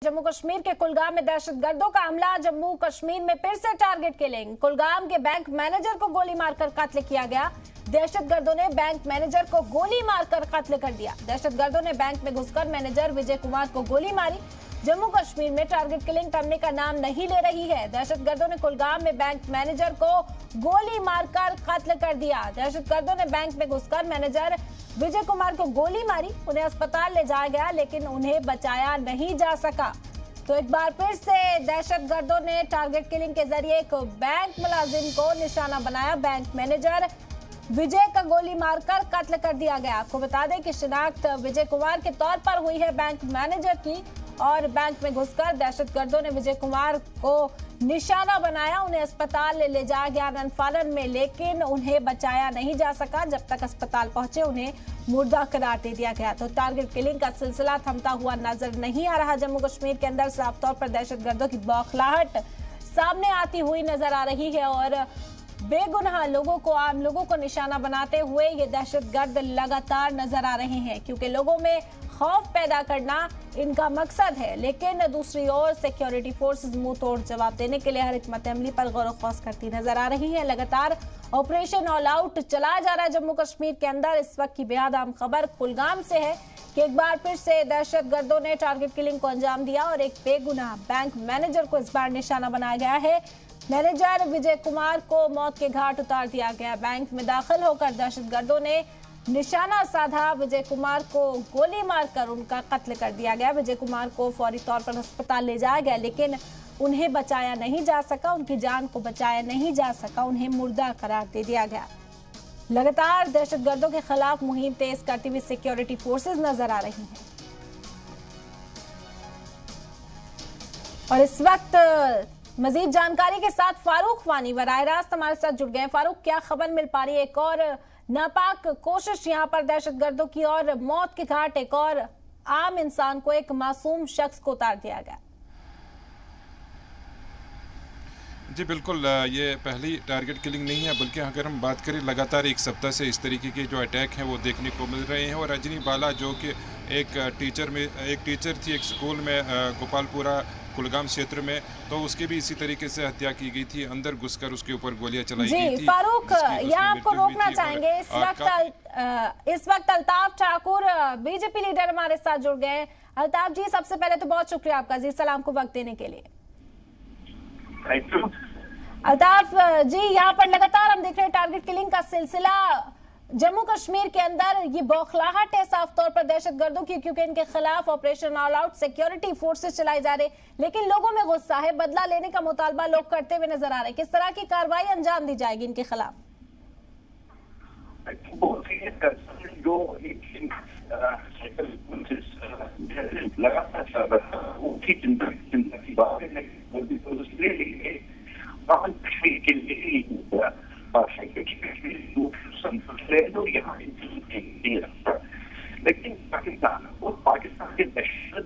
जम्मू कश्मीर के कुलगाम में दहशतगर्दों का हमला। जम्मू कश्मीर में फिर से टारगेट किलिंग। कुलगाम के बैंक मैनेजर को गोली मारकर कत्ल किया गया। दहशतगर्दों ने बैंक मैनेजर को गोली मारकर कत्ल कर दिया। दहशतगर्दों ने बैंक में घुसकर मैनेजर विजय कुमार को गोली मारी। जम्मू कश्मीर में टारगेट किलिंग थमने का नाम नहीं ले रही है। दहशतगर्दों ने कुलगाम में बैंक मैनेजर को गोली मारकर कत्ल कर दिया। दहशतगर्दों ने बैंक में घुसकर मैनेजर विजय कुमार को गोली मारी। उन्हें अस्पताल ले जाया गया लेकिन उन्हें बचाया नहीं जा सका। तो एक बार फिर से दहशतगर्दों ने टारगेट किलिंग के जरिए एक बैंक मुलाजिम को निशाना बनाया। बैंक मैनेजर विजय का गोली मारकर कत्ल कर दिया गया। आपको बता दें कि शिनाख्त विजय कुमार के तौर पर हुई है बैंक मैनेजर की, और बैंक में घुसकर दहशतगर्दों ने विजय कुमार को निशाना बनाया। उन्हें अस्पताल ले जाया गया रनफालन में, लेकिन उन्हें बचाया नहीं जा सका। जब तक अस्पताल पहुंचे उन्हें मुर्दा करार दे दिया गया। तो टारगेट किलिंग का सिलसिला थमता हुआ नजर नहीं आ रहा। जम्मू कश्मीर के अंदर साफ तौर पर दहशतगर्दों की बौखलाहट सामने आती हुई नजर आ रही है, और बेगुनाह लोगों को, आम लोगों को निशाना बनाते हुए ये दहशतगर्द लगातार नजर आ रहे हैं, क्योंकि लोगों में खौफ पैदा करना इनका मकसद है। लेकिन दूसरी ओर सिक्योरिटी फोर्सेस मुंह तोड़ जवाब देने के लिए हर हिकमत अमली पर गौर खौस करती नजर आ रही है। लगातार ऑपरेशन ऑल आउट चलाया जा रहा है जम्मू कश्मीर के अंदर। इस वक्त की बेहद अहम खबर कुलगाम से है कि एक बार फिर से दहशतगर्दों ने टारगेट किलिंग को अंजाम दिया और एक बेगुनाह बैंक मैनेजर को इस बार निशाना बनाया गया है। मैनेजर विजय कुमार को मौत के घाट उतार दिया गया। बैंक में दाखिल होकर दहशतगर्दों ने निशाना साधा। विजय कुमार को गोली मारकर उनका कत्ल कर दिया गया। विजय कुमार को फौरी तौर पर अस्पताल ले जाया गया, लेकिन उन्हें बचाया नहीं जा सका। उनकी जान को बचाया नहीं जा सका। उन्हें मुर्दा करार दे दिया गया। लगातार दहशतगर्दों के खिलाफ मुहिम तेज करती हुई सिक्योरिटी फोर्सेस नजर आ रही हैं। और इस वक्त मजीद जानकारी के साथ फारूक वानी बराह रास्त हमारे साथ जुड़ गए। फारूक, क्या खबर मिल पा रही है? एक और नापाक कोशिश यहाँ पर दहशतगर्दों की, और मौत के घाट एक और आम इंसान को, एक मासूम शख्स को उतार दिया गया। जी बिल्कुल, ये पहली टारगेट किलिंग नहीं है, बल्कि अगर हम बात करें लगातार एक सप्ताह से इस तरीके के जो अटैक हैं वो देखने को मिल रहे हैं। और रजनी बाला जो कि एक टीचर थी एक स्कूल में गोपालपुरा कुलगाम क्षेत्र में, तो उसकी भी इसी तरीके से हत्या की गई थी। अंदर घुसकर उसके ऊपर गोलियां चलाई गई थी। फारूक, यहाँ आपको रोकना चाहेंगे। इस वक्त अल्ताफ ठाकुर बीजेपी लीडर हमारे साथ जुड़ गए। अल्ताफ जी, सबसे पहले तो बहुत शुक्रिया आपका जी सलाम को वक्त देने के लिए। अल्ताफ जी, यहाँ पर लगातार हम देख रहे हैं टारगेट किलिंग का सिलसिला जम्मू कश्मीर के अंदर। ये बौखलाहट है साफ तौर पर दहशतगर्दों की, क्योंकि इनके खिलाफ operation all out security forces चलाई जा रही, लेकिन लोगों में गुस्सा है। बदला लेने का मुतालबा लोग करते हुए नजर आ रहे हैं। किस तरह की कार्रवाई अंजाम दी जाएगी इनके खिलाफ? लेकिन पाकिस्तान और पाकिस्तान के दहशत